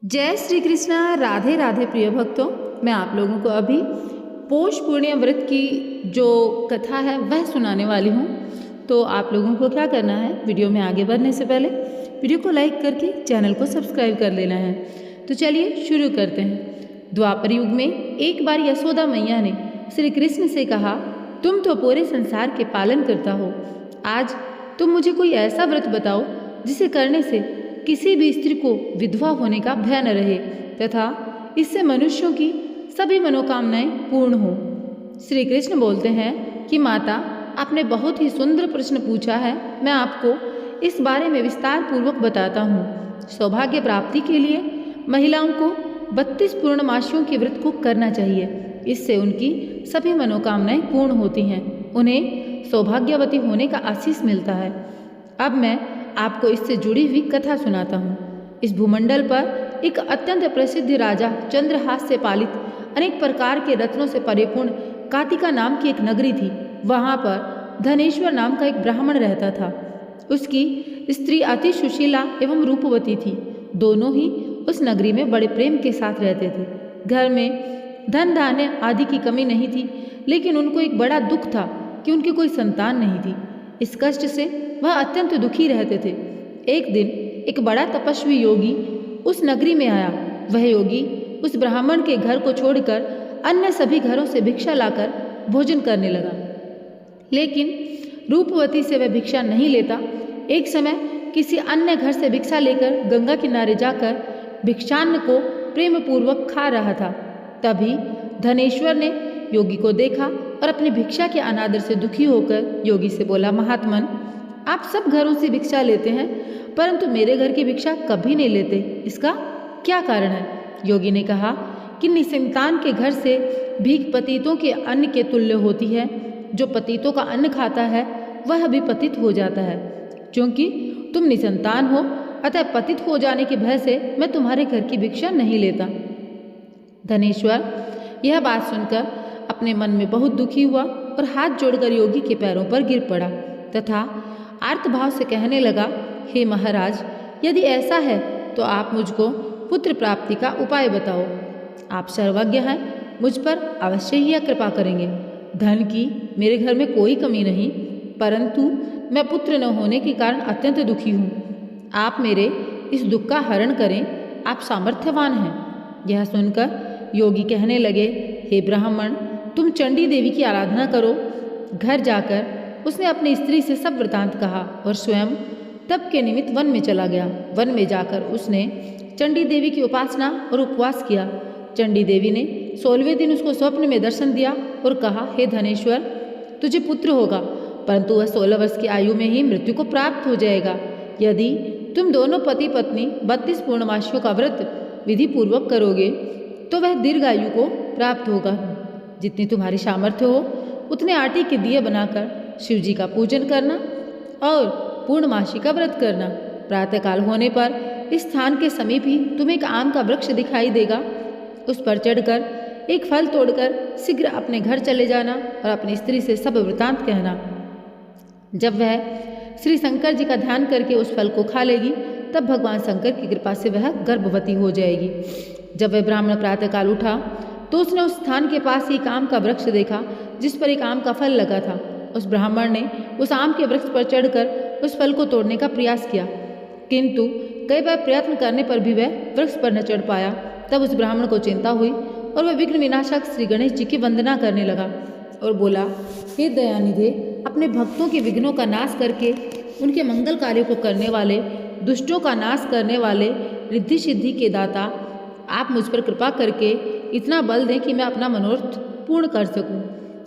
जय श्री कृष्णा। राधे राधे प्रिय भक्तों, मैं आप लोगों को अभी पौष पूर्णिमा व्रत की जो कथा है वह सुनाने वाली हूँ। तो आप लोगों को क्या करना है, वीडियो में आगे बढ़ने से पहले वीडियो को लाइक करके चैनल को सब्सक्राइब कर लेना है। तो चलिए शुरू करते हैं। द्वापर युग में एक बार यशोदा मैया ने श्री कृष्ण से कहा, तुम तो पूरे संसार के पालन करता हो, आज तुम मुझे कोई ऐसा व्रत बताओ जिसे करने से किसी भी स्त्री को विधवा होने का भय न रहे तथा इससे मनुष्यों की सभी मनोकामनाएं पूर्ण हो। श्री कृष्ण बोलते हैं कि माता, आपने बहुत ही सुंदर प्रश्न पूछा है। मैं आपको इस बारे में विस्तार पूर्वक बताता हूँ। सौभाग्य प्राप्ति के लिए महिलाओं को 32 पूर्णमासियों के व्रत को करना चाहिए। इससे उनकी सभी मनोकामनाएं पूर्ण होती हैं, उन्हें सौभाग्यवती होने का आशीष मिलता है। अब मैं आपको इससे जुड़ी हुई कथा सुनाता हूँ। इस भूमंडल पर एक अत्यंत प्रसिद्ध राजा चंद्रहास से पालित अनेक प्रकार के रत्नों से परिपूर्ण कातिका नाम की एक नगरी थी। वहाँ पर धनेश्वर नाम का एक ब्राह्मण रहता था। उसकी स्त्री अति सुशीला एवं रूपवती थी। दोनों ही उस नगरी में बड़े प्रेम के साथ रहते थे। घर में धन धान्य आदि की कमी नहीं थी, लेकिन उनको एक बड़ा दुख था कि उनकी कोई संतान नहीं थी। इस कष्ट से वह अत्यंत दुखी रहते थे। एक दिन एक बड़ा तपस्वी योगी उस नगरी में आया। वह योगी उस ब्राह्मण के घर को छोड़कर अन्य सभी घरों से भिक्षा लाकर भोजन करने लगा, लेकिन रूपवती से वह भिक्षा नहीं लेता। एक समय किसी अन्य घर से भिक्षा लेकर गंगा किनारे जाकर भिक्षान्न को प्रेम पूर्वक खा रहा था। तभी धनेश्वर ने योगी को देखा और अपनी भिक्षा के अनादर से दुखी होकर योगी से बोला, महात्मन, आप सब घरों से भिक्षा लेते हैं परंतु मेरे घर की भिक्षा कभी नहीं लेते, इसका क्या कारण है? योगी ने कहा कि निसंतान के घर से भीख पतितों के अन्न के तुल्य होती है। जो पतितों का अन्न खाता है वह भी पतित हो जाता है। क्योंकि तुम निसंतान हो, अतः पतित हो जाने के भय से मैं तुम्हारे घर की भिक्षा नहीं लेता। धनेश्वर यह बात सुनकर अपने मन में बहुत दुखी हुआ और हाथ जोड़कर योगी के पैरों पर गिर पड़ा तथा आर्तभाव से कहने लगा, हे महाराज, यदि ऐसा है तो आप मुझको पुत्र प्राप्ति का उपाय बताओ। आप सर्वज्ञ हैं, मुझ पर अवश्य ही कृपा करेंगे। धन की मेरे घर में कोई कमी नहीं, परंतु मैं पुत्र न होने के कारण अत्यंत दुखी हूँ। आप मेरे इस दुख का हरण करें, आप सामर्थ्यवान हैं। यह सुनकर योगी कहने लगे, हे ब्राह्मण, तुम चंडी देवी की आराधना करो। घर जाकर उसने अपनी स्त्री से सब वृतांत कहा और स्वयं तप के निमित्त वन में चला गया। वन में जाकर उसने चंडी देवी की उपासना और उपवास किया। चंडी देवी ने 16वें दिन उसको स्वप्न में दर्शन दिया और कहा, हे धनेश्वर, तुझे पुत्र होगा, परंतु वह 16 वर्ष की आयु में ही मृत्यु को प्राप्त हो जाएगा। यदि तुम दोनों पति पत्नी 32 पूर्णमासियों का व्रत विधि पूर्वक करोगे तो वह दीर्घायु को प्राप्त होगा। जितनी तुम्हारी सामर्थ्य हो उतने आटे के दिए बनाकर शिव जी का पूजन करना और पूर्णमासी का व्रत करना। प्रातःकाल होने पर इस स्थान के समीप ही तुम्हें एक आम का वृक्ष दिखाई देगा। उस पर चढ़कर एक फल तोड़कर शीघ्र अपने घर चले जाना और अपनी स्त्री से सब वृतांत कहना। जब वह श्री शंकर जी का ध्यान करके उस फल को खा लेगी तब भगवान शंकर की कृपा से वह गर्भवती हो जाएगी। जब वह ब्राह्मण प्रातःकाल उठा तो उसने उस स्थान के पास एक आम का वृक्ष देखा जिस पर एक आम का फल लगा था। उस ब्राह्मण ने उस आम के वृक्ष पर चढ़कर उस फल को तोड़ने का प्रयास किया, किंतु कई बार प्रयत्न करने पर भी वह वृक्ष पर न चढ़ पाया। तब उस ब्राह्मण को चिंता हुई और वह विघ्न विनाशक श्री गणेश जी की वंदना करने लगा और बोला, हे दयानिधे, अपने भक्तों के विघ्नों का नाश करके उनके मंगल कार्यों को करने वाले, दुष्टों का नाश करने वाले, रिद्धि सिद्धि के दाता, आप मुझ पर कृपा करके इतना बल दें कि मैं अपना मनोरथ पूर्ण कर सकूं।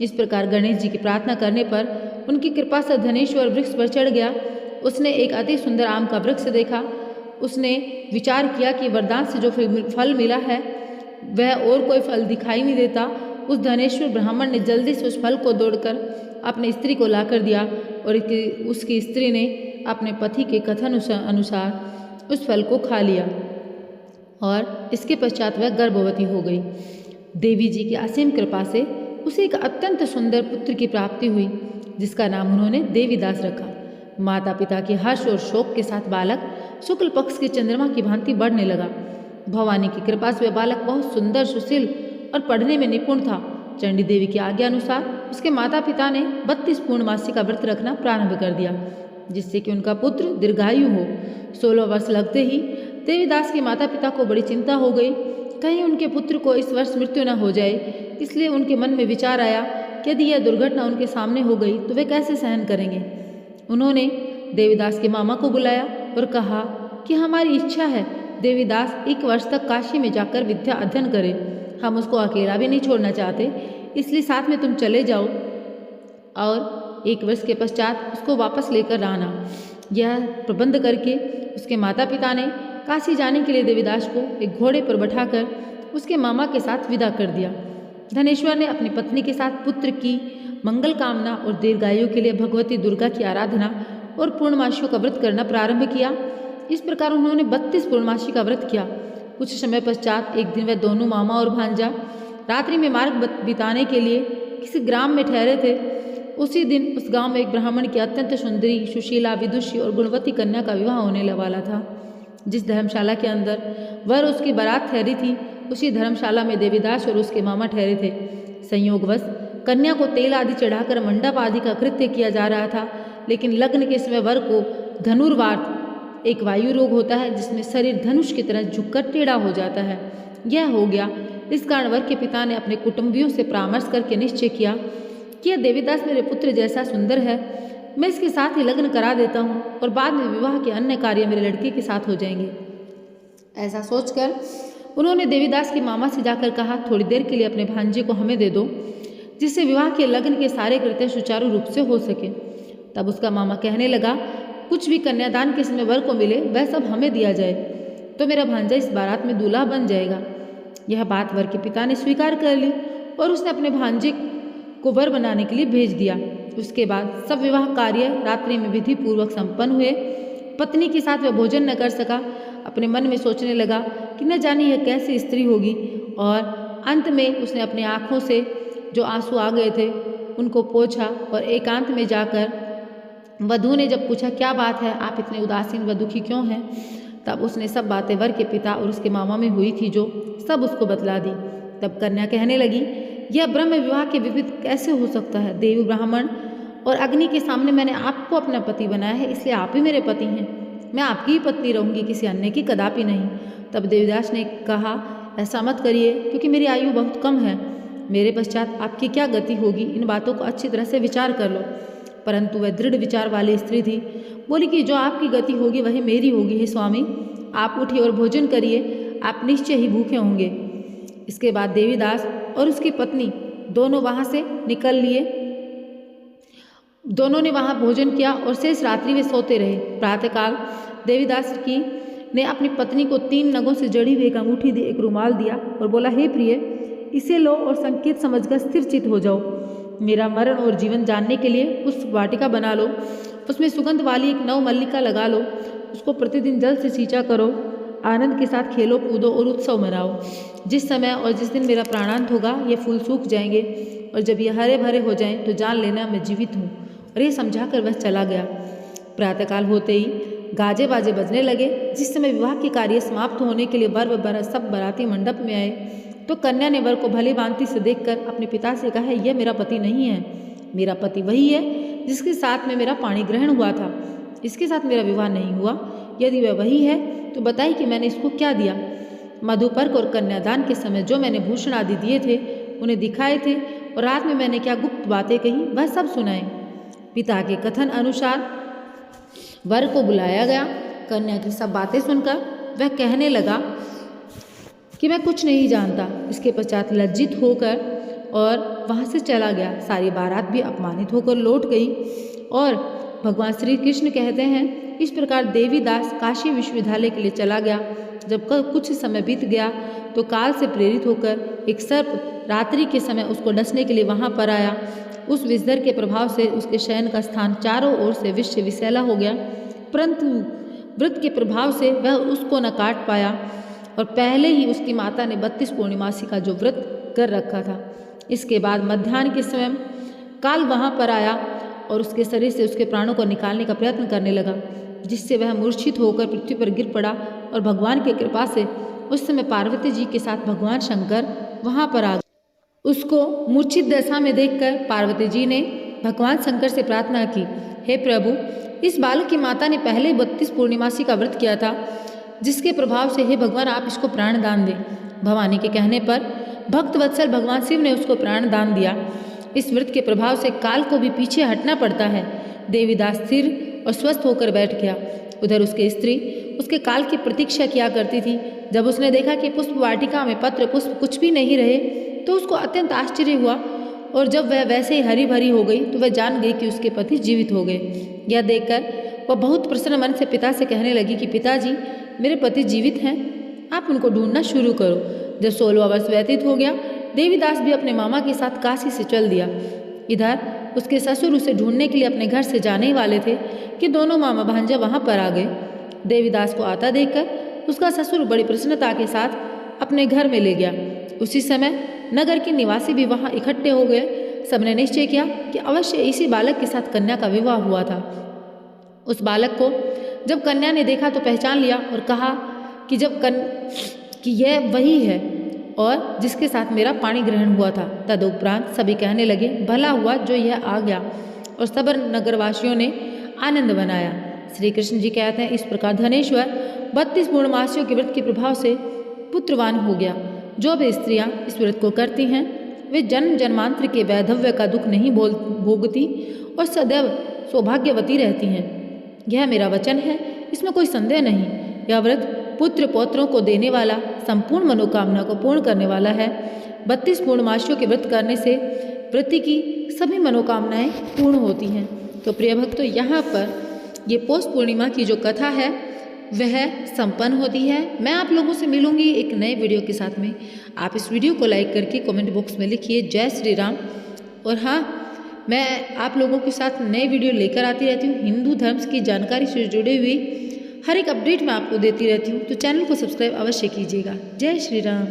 इस प्रकार गणेश जी की प्रार्थना करने पर उनकी कृपा से धनेश्वर वृक्ष पर चढ़ गया। उसने एक अति सुंदर आम का वृक्ष देखा। उसने विचार किया कि वरदान से जो फल मिला है वह और कोई फल दिखाई नहीं देता। उस धनेश्वर ब्राह्मण ने जल्दी से उस फल को तोड़कर अपनी स्त्री को लाकर दिया और उसकी स्त्री ने अपने पति के कथन अनुसार उस फल को खा लिया और इसके पश्चात वह गर्भवती हो गई। देवी जी की असीम कृपा से उसे एक अत्यंत सुंदर पुत्र की प्राप्ति हुई, जिसका नाम उन्होंने देवीदास रखा। माता पिता के हर्ष और शोक के साथ बालक शुक्ल पक्ष के चंद्रमा की भांति बढ़ने लगा। भवानी की कृपा से वह बालक बहुत सुंदर, सुशील और पढ़ने में निपुण था। चंडी देवी की आज्ञा अनुसार उसके माता पिता ने 32 पूर्णमासी का व्रत रखना प्रारंभ कर दिया, जिससे कि उनका पुत्र दीर्घायु हो। 16 वर्ष लगते ही देवीदास के माता पिता को बड़ी चिंता हो गई, कहीं उनके पुत्र को इस वर्ष मृत्यु न हो जाए। इसलिए उनके मन में विचार आया कि यदि यह दुर्घटना उनके सामने हो गई तो वे कैसे सहन करेंगे। उन्होंने देवीदास के मामा को बुलाया और कहा कि हमारी इच्छा है देवीदास 1 वर्ष तक काशी में जाकर विद्या अध्ययन करे। हम उसको अकेला भी नहीं छोड़ना चाहते, इसलिए साथ में तुम चले जाओ और 1 वर्ष के पश्चात उसको वापस लेकर आना। यह प्रबंध करके उसके माता पिता ने काशी जाने के लिए देवीदास को एक घोड़े पर बैठाकर उसके मामा के साथ विदा कर दिया। धनेश्वर ने अपनी पत्नी के साथ पुत्र की मंगल कामना और दीर्घायु के लिए भगवती दुर्गा की आराधना और पूर्णमासियों का व्रत करना प्रारंभ किया। इस प्रकार उन्होंने 32 पूर्णमासी का व्रत किया। कुछ समय पश्चात एक दिन वे दोनों मामा और भांजा रात्रि में मार्ग बिताने के लिए किसी ग्राम में ठहरे थे। उसी दिन उस गांव में एक ब्राह्मण की अत्यंत सुंदरी, सुशीला, विदुषी और गुणवती कन्या का विवाह होने वाला था। जिस धर्मशाला के अंदर वर उसकी बारात ठहरी थी, उसी धर्मशाला में देवीदास और उसके मामा ठहरे थे। संयोगवश कन्या को तेल आदि चढ़ाकर मंडप आदि का कृत्य किया जा रहा था, लेकिन लग्न के समय वर को धनुर्वात, एक वायु रोग होता है जिसमें शरीर धनुष की तरह झुककर टेढ़ा हो जाता है, यह हो गया। इस कारण वर के पिता ने अपने कुटुंबियों से परामर्श करके निश्चय किया कि यह देवीदास मेरे पुत्र जैसा सुंदर है, मैं इसके साथ ही लग्न करा देता हूँ और बाद में विवाह के अन्य कार्य मेरे लड़के के साथ हो जाएंगे। ऐसा सोचकर उन्होंने देवीदास के मामा से जाकर कहा, थोड़ी देर के लिए अपने भांजे को हमें दे दो, जिससे विवाह के लग्न के सारे कृत्य सुचारू रूप से हो सके। तब उसका मामा कहने लगा, कुछ भी कन्यादान के समय वर को मिले वह सब हमें दिया जाए, तो मेरा भांजा इस बारात में दूल्हा बन जाएगा। यह बात वर के पिता ने स्वीकार कर ली और उसने अपने भांजे को वर बनाने के लिए भेज दिया। उसके बाद सब विवाह कार्य रात्रि में विधि पूर्वक संपन्न हुए। पत्नी के साथ वह भोजन न कर सका। अपने मन में सोचने लगा कि न जाने यह कैसी स्त्री होगी, और अंत में उसने अपनी आँखों से जो आंसू आ गए थे उनको पोंछा और एकांत में जाकर वधू ने जब पूछा, क्या बात है, आप इतने उदासीन व दुखी क्यों हैं, तब उसने सब बातें वर के पिता और उसके मामा में हुई थी जो सब उसको बतला दी। तब कन्या कहने लगी, यह ब्रह्म विवाह के विपरीत कैसे हो सकता है। देवी, ब्राह्मण और अग्नि के सामने मैंने आपको अपना पति बनाया है, इसलिए आप ही मेरे पति हैं। मैं आपकी ही पत्नी रहूंगी, किसी अन्य की कदापि नहीं। तब देवीदास ने कहा, ऐसा मत करिए, क्योंकि मेरी आयु बहुत कम है। मेरे पश्चात आपकी क्या गति होगी, इन बातों को अच्छी तरह से विचार कर लो। परंतु वह दृढ़ विचार वाली स्त्री थी। बोली कि जो आपकी गति होगी वही मेरी होगी। हे स्वामी, आप उठिए और भोजन करिए, आप निश्चय ही भूखे होंगे। इसके बाद देवीदास और उसकी पत्नी दोनों वहाँ से निकल लिए। दोनों ने वहाँ भोजन किया और शेष रात्रि वे सोते रहे। प्रातःकाल देवीदास ने अपनी पत्नी को 3 नगों से जड़ी हुई एक अंगूठी दी, एक रुमाल दिया और बोला, हे प्रिय, इसे लो और संकेत समझकर स्थिर चित हो जाओ। मेरा मरण और जीवन जानने के लिए पुष्प वाटिका बना लो, उसमें सुगंध वाली एक नव मल्लिका लगा लो, उसको प्रतिदिन जल से सींचा करो, आनंद के साथ खेलो कूदो और उत्सव मनाओ। जिस समय और जिस दिन मेरा प्राणांत होगा ये फूल सूख जाएंगे, और जब ये हरे भरे हो जाएं तो जान लेना मैं जीवित हूँ। और ये समझाकर वह चला गया। प्रातःकाल होते ही गाजे बाजे बजने लगे। जिस समय विवाह के कार्य समाप्त होने के लिए वर व सब बाराती मंडप में आए, तो कन्या ने वर को भली भांति से देखकर अपने पिता से कहा, यह मेरा पति नहीं है, मेरा पति वही है जिसके साथ में मेरा पाणी ग्रहण हुआ था, इसके साथ मेरा विवाह नहीं हुआ। यदि वह वही है तो बताइए कि मैंने इसको क्या दिया। मधुपर्क और कन्यादान के समय जो मैंने भूषण आदि दिए थे उन्हें दिखाए थे, और रात में मैंने क्या गुप्त बातें कही वह सब सुनाए। पिता के कथन अनुसार वर को बुलाया गया। कन्या की सब बातें सुनकर वह कहने लगा कि मैं कुछ नहीं जानता। इसके पश्चात लज्जित होकर और वहाँ से चला गया। सारी बारात भी अपमानित होकर लौट गई। और भगवान श्री कृष्ण कहते हैं, इस प्रकार देवीदास काशी विश्वविद्यालय के लिए चला गया। जब कुछ समय बीत गया तो काल से प्रेरित होकर एक सर्प रात्रि के समय उसको डसने के लिए वहाँ पर आया। उस विषधर के प्रभाव से उसके शयन का स्थान चारों ओर से विष विषैला हो गया, परंतु व्रत के प्रभाव से वह उसको न काट पाया। और पहले ही उसकी माता ने 32 पूर्णिमासी का जो व्रत कर रखा था। इसके बाद मध्याह्न के समय काल वहाँ पर आया और उसके शरीर से उसके प्राणों को निकालने का प्रयत्न करने लगा, जिससे वह मूर्छित होकर पृथ्वी पर गिर पड़ा और भगवान की कृपा से उस समय पार्वती जी के साथ भगवान शंकर वहाँ पर आ गए। उसको मूर्छित दशा में देखकर पार्वती जी ने भगवान शंकर से प्रार्थना की, हे प्रभु, इस बालक की माता ने पहले 32 पूर्णिमासी का व्रत किया था, जिसके प्रभाव से हे भगवान आप इसको प्राण दान दें। भवानी के कहने पर भक्त वत्सल भगवान शिव ने उसको प्राण दान दिया। इस व्रत के प्रभाव से काल को भी पीछे हटना पड़ता है। देवीदास स्थिर और स्वस्थ होकर बैठ गया। उधर उसकी स्त्री उसके काल की प्रतीक्षा किया करती थी। जब उसने देखा कि पुष्प वाटिका में पत्र पुष्प कुछ भी नहीं रहे तो उसको अत्यंत आश्चर्य हुआ, और जब वह वैसे ही हरी भरी हो गई तो वह जान गई कि उसके पति जीवित हो गए। यह देखकर वह बहुत प्रसन्न मन से पिता से कहने लगी कि पिताजी, मेरे पति जीवित हैं, आप उनको ढूंढना शुरू करो। जब 16वां वर्ष व्यतीत हो गया, देवीदास भी अपने मामा के साथ काशी से चल दिया। इधर उसके ससुर उसे ढूंढने के लिए अपने घर से जाने ही वाले थे कि दोनों मामा भांजा वहाँ पर आ गए। देवीदास को आता देखकर उसका ससुर बड़ी प्रसन्नता के साथ अपने घर में ले गया। उसी समय नगर के निवासी भी वहाँ इकट्ठे हो गए। सबने निश्चय किया कि अवश्य इसी बालक के साथ कन्या का विवाह हुआ था। उस बालक को जब कन्या ने देखा तो पहचान लिया और कहा कि यह वही है और जिसके साथ मेरा पाणी ग्रहण हुआ था। तदुपरांत सभी कहने लगे, भला हुआ जो यह आ गया, और सब नगरवासियों ने आनंद मनाया। श्री कृष्ण जी कहते हैं, इस प्रकार धनेश्वर 32 पूर्णमासियों के व्रत के प्रभाव से पुत्रवान हो गया। जो भी स्त्रियां इस व्रत को करती हैं वे जन्म जन्मांतर के वैधव्य का दुख नहीं भोगती और सदैव सौभाग्यवती रहती हैं। यह मेरा वचन है, इसमें कोई संदेह नहीं। यह व्रत पुत्र पौत्रों को देने वाला, संपूर्ण मनोकामना को पूर्ण करने वाला है। 32 पूर्णमासियों के व्रत करने से व्रती की सभी मनोकामनाएं पूर्ण होती हैं। तो प्रिय भक्तों, यहाँ पर ये पौष पूर्णिमा की जो कथा है वह संपन्न होती है। मैं आप लोगों से मिलूंगी एक नए वीडियो के साथ में। आप इस वीडियो को लाइक करके कमेंट बॉक्स में लिखिए जय श्री राम। और हाँ, मैं आप लोगों के साथ नए वीडियो लेकर आती रहती हूँ। हिंदू धर्म की जानकारी से जुड़ी हुई हर एक अपडेट मैं आपको देती रहती हूँ, तो चैनल को सब्सक्राइब अवश्य कीजिएगा। जय श्री राम।